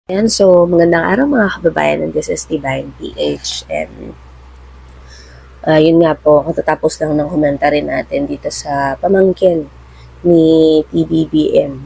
Ayan, so magandang araw mga kababayan, and this is Divine PH, and yun nga po, katatapos lang ng komentary natin dito sa pamangkin ni PBBM.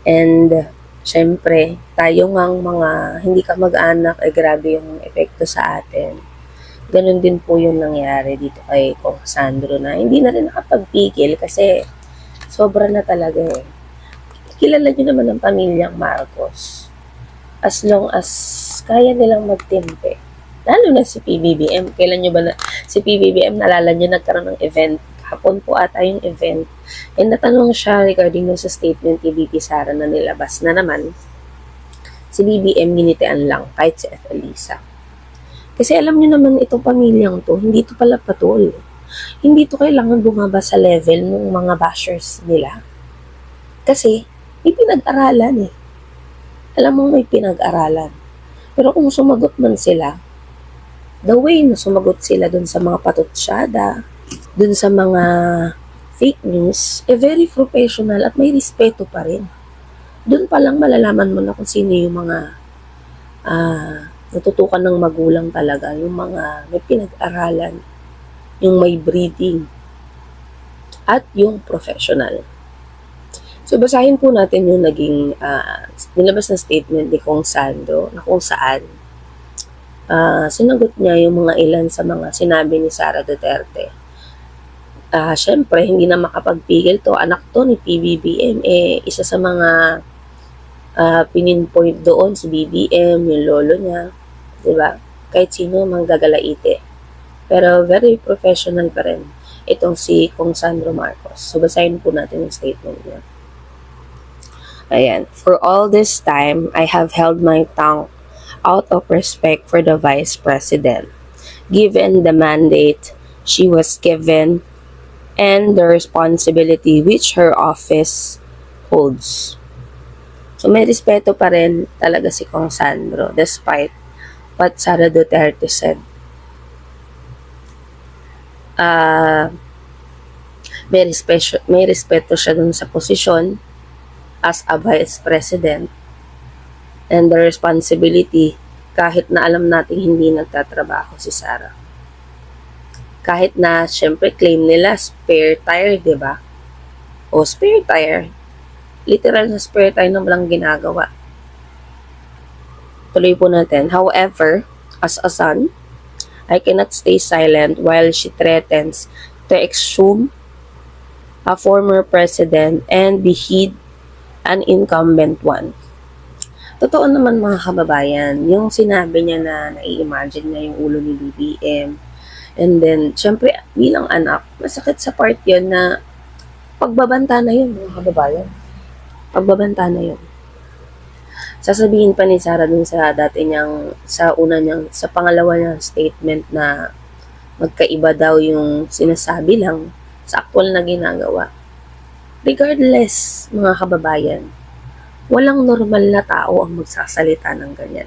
And syempre, tayo ngang mga hindi ka mag-anak, ay grabe yung epekto sa atin. Ganun din po yung nangyari dito kay Kong Sandro na hindi na rin nakapagpigil kasi sobra na talaga eh. Kilala nyo naman ang pamilyang Marcos. As long as kaya nilang magtimpe. Lalo na si PBBM. Kailan nyo ba na, si PBBM, nalala nyo nagkaroon ng event. Hapon po ata yung event. And natanong siya regarding sa statement ni BP Sara na nilabas na naman. Si BBM ginitian lang kahit si F. Elisa. Kasi alam nyo naman itong pamilyang to, hindi to pala patol. Hindi to kailangan bumaba sa level ng mga bashers nila. Kasi may pinag-aralan eh. Alam mo may pinag-aralan. Pero kung sumagot man sila, the way na sumagot sila dun sa mga patutsyada, dun sa mga fake news, very professional at may respeto pa rin. Dun pa lang malalaman mo na kung sino yung mga natutukan ng magulang talaga, yung mga may pinag-aralan, yung may breeding, at yung professional. So, basahin po natin yung naging nilabas na statement ni Kong Sandro na kung saan sinagot niya yung mga ilan sa mga sinabi ni Sara Duterte. Syempre, hindi na makapagpigil to. Anak to ni PBBM. Isa sa mga pininpoint doon si BBM, yung lolo niya. Diba? Kahit sino manggagalaite. Pero very professional pa rin itong si Kong Sandro Marcos. So, basahin po natin yung statement niya. Ayan. For all this time, I have held my tongue out of respect for the Vice President, given the mandate she was given and the responsibility which her office holds. So may respeto pa rin talaga si Kong Sandro despite what Sara Duterte said. May respeto siya dun sa posisyon as a Vice President and the responsibility kahit na alam natin hindi nagtatrabaho si Sara. Kahit na, syempre, claim nila spare tire, di ba? O spare tire. Literal na spare tire na walang ginagawa. Tuloy po natin. However, as a son, I cannot stay silent while she threatens to exhume a former president and behead an incumbent one. Totoo naman mga kababayan, yung sinabi niya na nai-imagine niya yung ulo ni BBM. And then, syempre, bilang anak, masakit sa part yun na pagbabanta na yun mga kababayan. Pagbabanta na yun. Sasabihin pa ni Sara dun sa dati niyang, sa pangalawa niyang statement na magkaiba daw yung sinasabi lang sa actual na ginagawa. Regardless, mga kababayan, walang normal na tao ang magsasalita ng ganyan.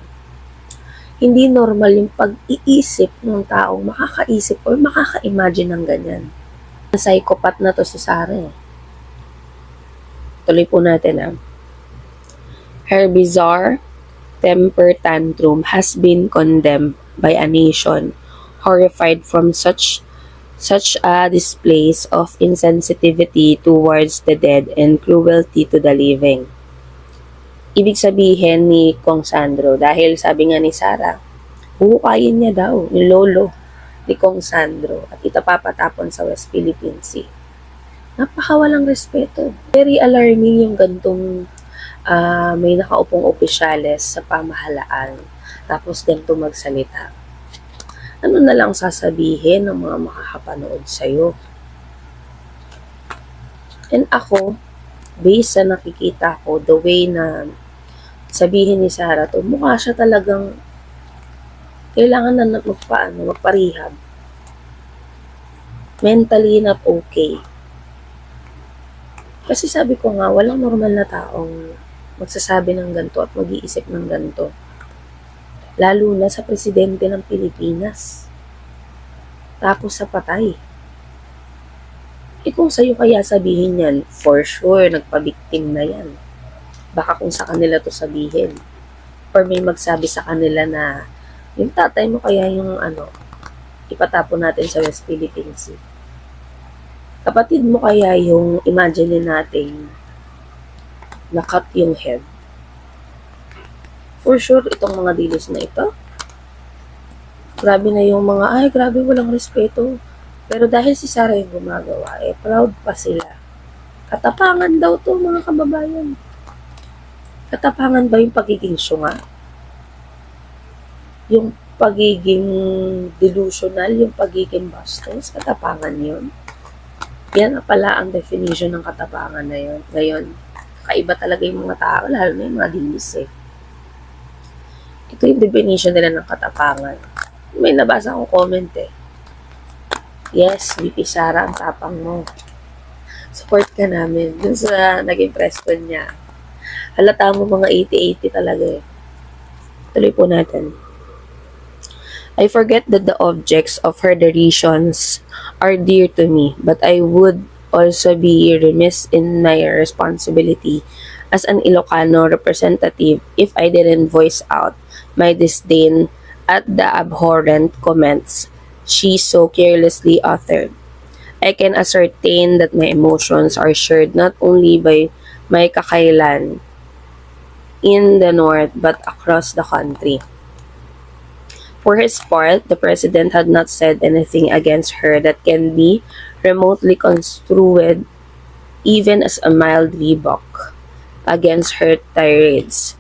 Hindi normal yung pag-iisip ng taong makakaisip or makaka-imagine ng ganyan. Psychopath na to si Sara. Tuloy po natin. Her bizarre temper tantrum has been condemned by a nation horrified from such displays of insensitivity towards the dead and cruelty to the living. Ibig sabihin ni Kong Sandro, dahil sabi nga ni Sara, huhukayin niya daw yung lolo ni Kong Sandro at itapapatapon sa West Philippine Sea. Napakawalang respeto. Very alarming yung gantong may nakaupong opisyales sa pamahalaan tapos ganito magsalita. Ano na lang sasabihin ng mga makakapanood sa'yo? And ako, based sa nakikita ko, the way na sabihin ni Sara to, mukha siya talagang kailangan na magparehab. Mentally not okay. Kasi sabi ko nga, walang normal na taong magsasabi ng ganito at mag-iisip ng ganito. Lalo na sa presidente ng Pilipinas. Tapos sa patay. Kung sa'yo kaya sabihin yan, for sure, nagpabiktim na yan. Baka kung sa kanila to sabihin. or may magsabi sa kanila na yung tatay mo kaya yung ipatapon natin sa West Philippine Sea. Kapatid mo kaya yung imagine natin na-cut yung head. For sure, itong mga dilos na ito, grabe na yung mga, grabe walang respeto. Pero dahil si Sarah yung gumagawa, proud pa sila. Katapangan daw to mga kababayan. Katapangan ba yung pagiging syunga? Yung pagiging delusional, yung pagiging bastos, katapangan yun. Yan na pala ang definition ng katapangan na yun. Ngayon, kaiba talaga yung mga tao, lalo na yung mga dilis Ito yung definition nila ng katapangan. May nabasa akong comment Yes, VP Sara, ang tapang mo. Support ka namin. Dun sa naging press con niya. Halata mo mga 80-80 talaga Tuloy po natin. I forget that the objects of her derisions are dear to me, but I would also be remiss in my responsibility as an Ilocano representative if I didn't voice out my disdain at the abhorrent comments she so carelessly uttered. I can ascertain that my emotions are shared not only by my kakailan in the North but across the country. For his part, the President had not said anything against her that can be remotely construed even as a mild rebuke against her tirades.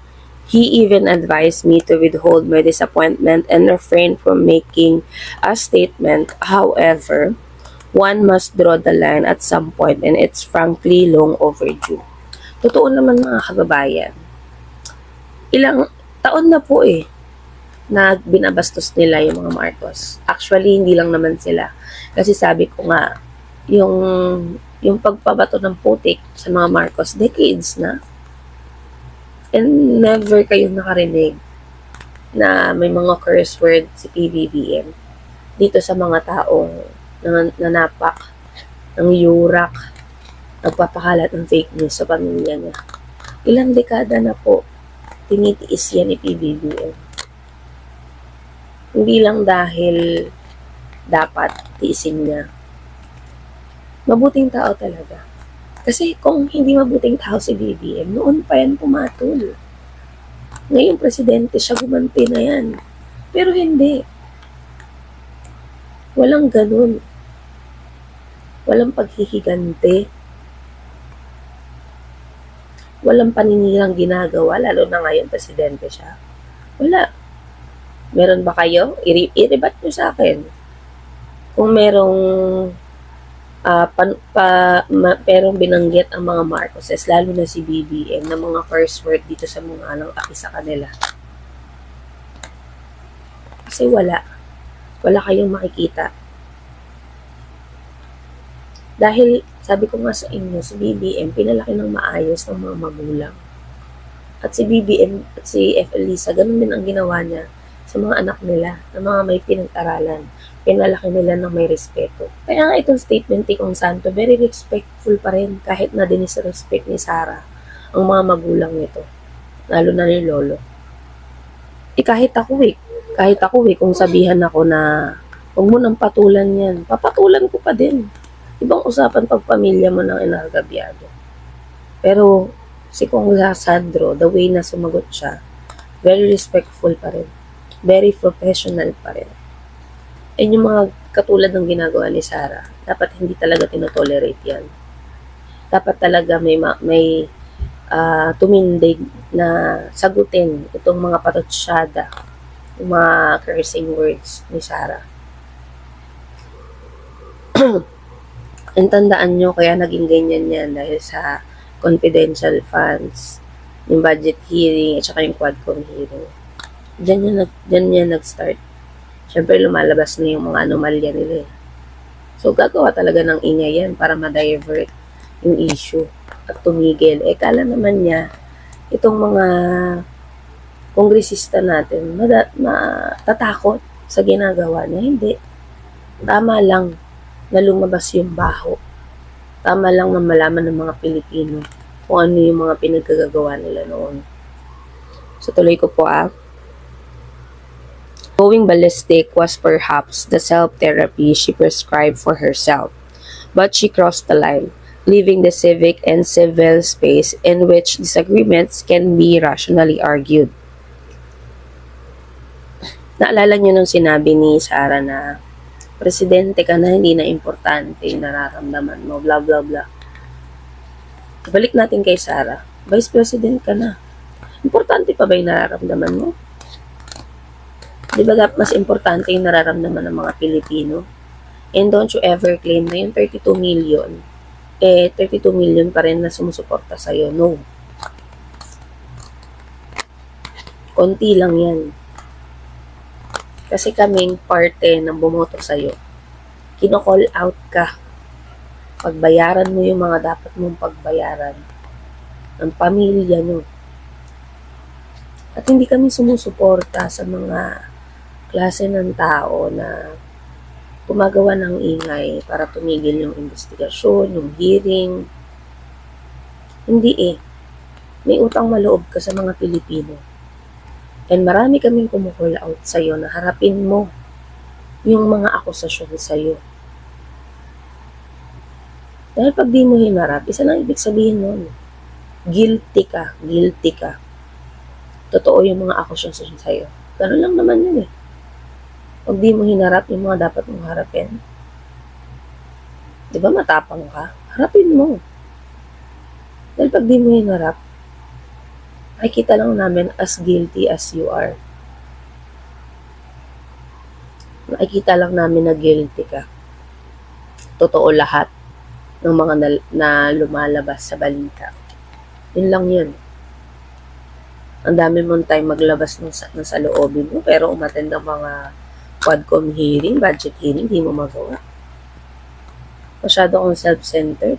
He even advised me to withhold my disappointment and refrain from making a statement. However, one must draw the line at some point and it's frankly long overdue. Totoo naman mga kababayan. Ilang taon na po na binabastos nila yung mga Marcos. Actually, hindi lang naman sila. Kasi sabi ko nga, yung pagpabato ng putik sa mga Marcos, decades na. And never kayong nakarinig na may mga curse word si PBBM dito sa mga taong nanapak, ng yurak, nagpapakalat ng fake news sa pamilya niya. Ilang dekada na po tinitiis yan ni PBBM. Hindi lang dahil dapat tiisin niya. Mabuting tao talaga. Kasi kung hindi mabuting tao si BBM, noon pa yan pumatol. Ngayon, presidente siya, gumanti na yan. Pero hindi. Walang ganun. Walang paghihigante. Walang paninirang ginagawa, lalo na ngayon, presidente siya. Wala. Meron ba kayo? I-rebat nyo sa akin. Kung merong perong binanggit ang mga Marcoses, lalo na si BBM, na mga curse word dito sa mga aki sa kanila. Kasi wala. Wala kayong makikita. Dahil, sabi ko nga sa inyo, si BBM, pinalaki ng maayos ng mga magulang. At si BBM at si F. Elisa, ganun din ang ginawa niya sa mga anak nila, na mga may pinag-aralan. Pinalaki nila ng may respeto. Kaya nga itong statement ni Kong Santo, very respectful pa rin kahit na dinisrespect ni Sarah ang mga magulang nito. Lalo na ni Lolo. Kahit ako kung sabihan ako na huwag mo nang patulan yan, papatulan ko pa din. Ibang usapan pag pamilya mo ng inagabyado. Pero si Kong Sandro, the way na sumagot siya, very respectful pa rin. Very professional pa rin. And yung mga katulad ng ginagawa ni Sarah, dapat hindi talaga tinotolerate yan. Dapat talaga may tumindig na sagutin itong mga patotsyada, yung mga cursing words ni Sarah. And tandaan nyo, kaya naging ganyan yan dahil sa confidential funds, yung budget hearing, at saka yung Quadcom hearing. Diyan yan nag-start. Siyempre, lumalabas na yung mga anomalya nila. So, gagawa talaga ng ingay yan para ma-divert yung issue at tumigil. Kala naman niya, itong mga kongresista natin, matatakot sa ginagawa niya. Hindi. Tama lang na lumabas yung baho. Tama lang na malaman ng mga Pilipino kung ano yung mga pinagkagagawa nila noon. So tuloy ko po Going ballistic was perhaps the self-therapy she prescribed for herself, but she crossed the line, leaving the civic and civil space in which disagreements can be rationally argued. Naalala niyo nung sinabi ni Sarah na presidente ka na, hindi na importante yung nararamdaman mo, blah blah blah. Balik natin kay Sarah. Vice President ka na. Importante pa ba yung nararamdaman mo? Di ba mas importante yung nararamdaman ng mga Pilipino? And don't you ever claim na yung 32 million, 32 million pa rin na sumusuporta sa'yo. No. Konti lang yan. Kasi kaming parte ng bumoto sa'yo. Kino-call out ka. Pagbayaran mo yung mga dapat mong pagbayaran ng pamilya mo. At hindi kami sumusuporta sa mga klase ng tao na gumagawa ng ingay para tumigil yung investigasyon, yung hearing. Hindi May utang maloob ka sa mga Pilipino. And marami kaming kumukul out sa'yo na harapin mo yung mga akusasyon sa'yo. Dahil pag di mo hinarap, isa lang ibig sabihin nun. Guilty ka. Guilty ka. Totoo yung mga akusasyon sa'yo. Ganun lang naman yun Pag di mo hinarap yung mga dapat mong harapin. Di ba matapang ka? Harapin mo. Dahil pag di mo hinarap, makikita lang namin as guilty as you are. Makikita lang namin na guilty ka. Totoo lahat ng mga na lumalabas sa balita. Yun lang yun. Ang dami mong time maglabas ng saloobin mo, pero umattend ng mga Quadcom hearing, budget hearing, di mo magawa. Masyado kang self-centered.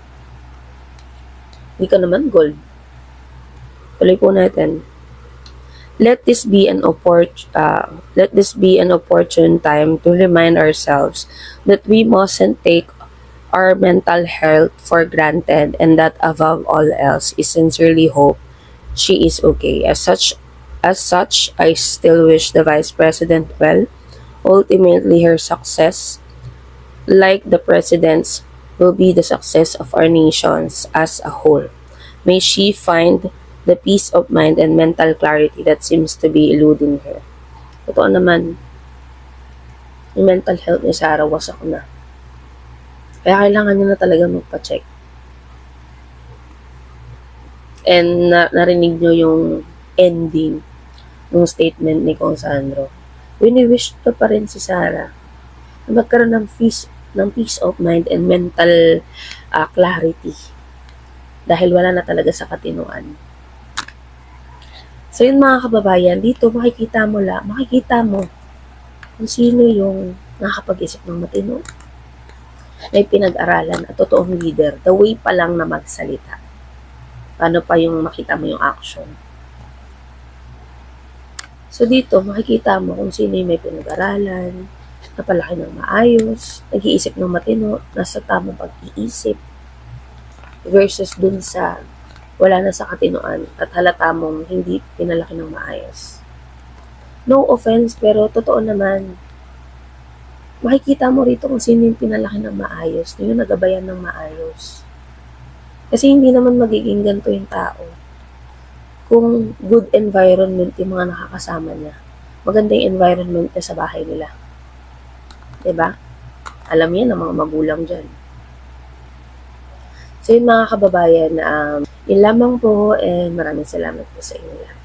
Hindi ka naman gold. Tuloy po natin. Let this be an opportune time to remind ourselves that we mustn't take our mental health for granted, and that above all else, I sincerely hope she is okay. As such, I still wish the Vice President well. Ultimately, her success, like the President's, will be the success of our nations as a whole. May she find the peace of mind and mental clarity that seems to be eluding her. Totoo naman, yung mental health ni Sarah wasak na. Kaya kailangan niya na talaga magpa-check. And narinig nyo yung ending ng statement ni Kong Sandro. Wini-wish ko pa rin si Sarah na magkaroon ng peace of mind and mental clarity. Dahil wala na talaga sa katinuan. So yun mga kababayan, dito makikita mo kung sino yung nakakapag-isip ng matino. May pinag-aralan at totoong leader. The way pa lang na magsalita. Paano pa yung makita mo yung action. So dito makikita mo kung sino yung may pinag-aralan, napalaki ng maayos, nag-iisip ng matino, nasa tamang pag-iisip, versus dun sa wala na sa katinuan at halata mong hindi pinalaki ng maayos. No offense, pero totoo naman, makikita mo rito kung sino yung pinalaki ng maayos, yung nagabayan ng maayos. Kasi hindi naman magiging ganito yung tao. Kung good environment yung mga nakakasama niya, maganda yung environment niya sa bahay nila. Diba? Alam yan ng mga magulang dyan. So yun mga kababayan, yun lamang po and maraming salamat po sa inyo.